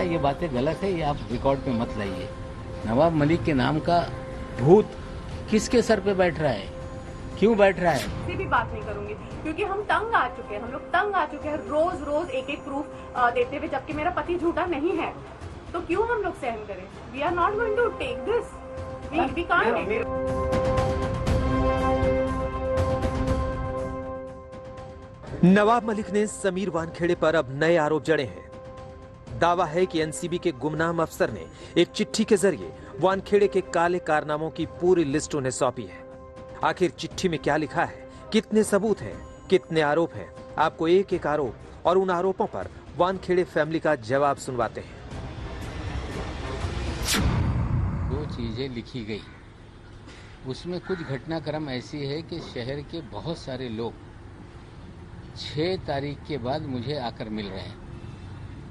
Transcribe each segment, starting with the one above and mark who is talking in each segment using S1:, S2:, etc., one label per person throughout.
S1: है ये बातें गलत है, ये आप रिकॉर्ड पे मत लाइए। नवाब मलिक के नाम का भूत किसके सर पे बैठ रहा है, क्यों बैठ रहा है?
S2: से भी बात नहीं करूंगी क्योंकि हम तंग आ चुके हैं, हम लोग तंग आ चुके हैं रोज रोज एक एक प्रूफ देते हुए, जबकि मेरा पति झूठा नहीं है। तो क्यों हम लोग सहन करें? We are not going to take this, we can't take it.
S3: Nawab Malik ने समीर वानखेड़े पर अब नए आरोप जड़े हैं। दावा है कि एनसीबी के गुमनाम अफसर ने एक चिट्ठी के जरिए वानखेड़े के काले कारनामों की पूरी लिस्ट उन्हें सौंपी है। आखिर चिट्ठी में क्या लिखा है, कितने सबूत हैं, कितने आरोप हैं, आपको एक एक आरोप और उन आरोपों पर वानखेड़े फैमिली का जवाब सुनवाते हैं।
S1: जो चीजें लिखी गई उसमें कुछ घटनाक्रम ऐसी है कि शहर के बहुत सारे लोग 6 तारीख के बाद मुझे आकर मिल रहे हैं।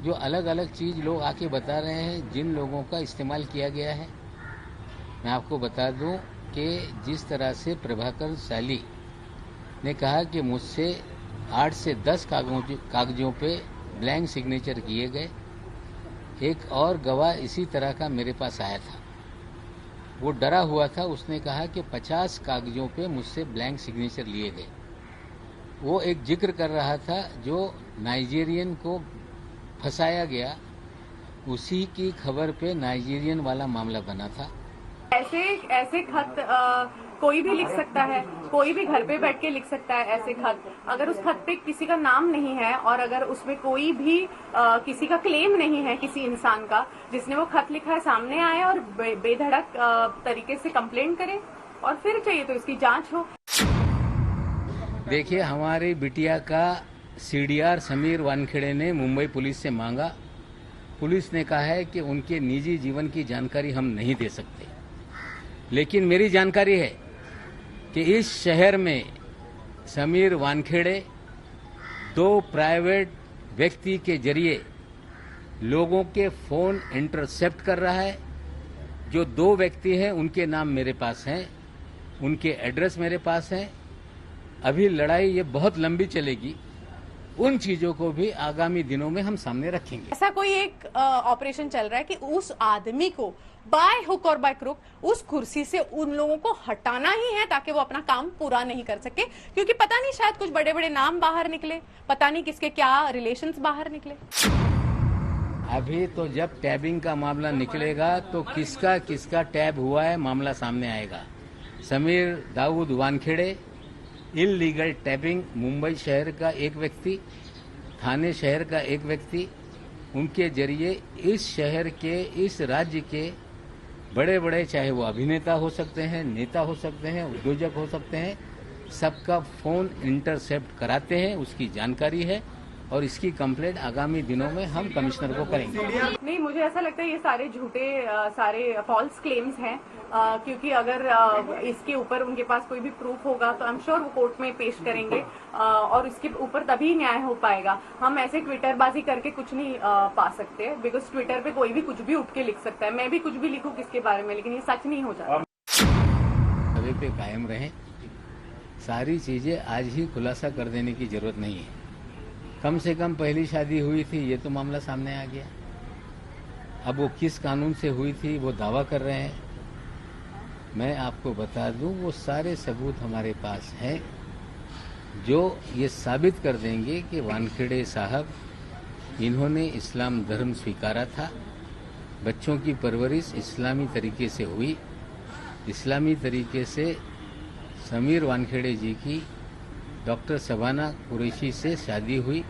S1: जो अलग अलग चीज लोग आके बता रहे हैं, जिन लोगों का इस्तेमाल किया गया है, मैं आपको बता दूं कि जिस तरह से प्रभाकर साली ने कहा कि मुझसे 8 से 10 कागजों पे ब्लैंक सिग्नेचर किए गए। एक और गवाह इसी तरह का मेरे पास आया था, वो डरा हुआ था, उसने कहा कि 50 कागजों पे मुझसे ब्लैंक सिग्नेचर लिए गए। वो एक जिक्र कर रहा था जो नाइजीरियन को फंसाया गया, उसी की खबर पे नाइजीरियन वाला मामला बना था।
S2: ऐसे खत कोई भी लिख सकता है, कोई भी घर पे बैठ के लिख सकता है ऐसे खत। अगर उस खत पे किसी का नाम नहीं है और अगर उसमें कोई भी किसी का क्लेम नहीं है, किसी इंसान का जिसने वो खत लिखा है, सामने आए और बेधड़क तरीके से कंप्लेंट करे और फिर चाहिए तो इसकी जांच हो।
S1: देखिए, हमारी बिटिया का सीडीआर समीर वानखेड़े ने मुंबई पुलिस से मांगा। पुलिस ने कहा है कि उनके निजी जीवन की जानकारी हम नहीं दे सकते, लेकिन मेरी जानकारी है कि इस शहर में समीर वानखेड़े 2 प्राइवेट व्यक्ति के जरिए लोगों के फोन इंटरसेप्ट कर रहा है। जो 2 व्यक्ति हैं उनके नाम मेरे पास हैं, उनके एड्रेस मेरे पास हैं। अभी लड़ाई ये बहुत लंबी चलेगी, उन चीजों को भी आगामी दिनों में हम सामने रखेंगे।
S2: ऐसा कोई एक ऑपरेशन चल रहा है कि उस आदमी को बाय हुक और बाय क्रुक उस कुर्सी से उन लोगों को हटाना ही है ताकि वो अपना काम पूरा नहीं कर सके, क्योंकि पता नहीं शायद कुछ बड़े बड़े नाम बाहर निकले, पता नहीं किसके क्या रिलेशंस बाहर निकले।
S1: अभी तो जब टैबिंग का मामला निकलेगा तो किसका किसका टैब हुआ है मामला सामने आएगा। समीर दाऊद वानखेड़े इल्लीगल टैबिंग, मुंबई शहर का एक व्यक्ति, थाने शहर का एक व्यक्ति, उनके जरिए इस शहर के, इस राज्य के बड़े बड़े, चाहे वो अभिनेता हो सकते हैं, नेता हो सकते हैं, उद्योजक हो सकते हैं, सबका फोन इंटरसेप्ट कराते हैं। उसकी जानकारी है और इसकी कंप्लेंट आगामी दिनों में हम कमिश्नर को करेंगे।
S2: नहीं, मुझे ऐसा लगता है ये सारे झूठे, सारे फॉल्स क्लेम्स हैं, क्योंकि अगर इसके ऊपर उनके पास कोई भी प्रूफ होगा तो आई एम श्योर वो कोर्ट में पेश करेंगे और इसके ऊपर तभी न्याय हो पाएगा। हम ऐसे ट्विटरबाजी करके कुछ नहीं पा सकते, बिकॉज ट्विटर पे कोई भी कुछ भी उठ के लिख सकता है। मैं भी कुछ भी लिखूं किसके बारे में, लेकिन ये सच नहीं हो जाता।
S1: अभी पे कायम रहें, सारी चीजें आज ही खुलासा कर देने की जरूरत नहीं है। कम से कम पहली शादी हुई थी, ये तो मामला सामने आ गया। अब वो किस कानून से हुई थी वो दावा कर रहे हैं। मैं आपको बता दूं, वो सारे सबूत हमारे पास हैं जो ये साबित कर देंगे कि वानखेड़े साहब, इन्होंने इस्लाम धर्म स्वीकारा था, बच्चों की परवरिश इस्लामी तरीके से हुई, इस्लामी तरीके से समीर वानखेड़े जी की डॉक्टर शबाना कुरैशी से शादी हुई।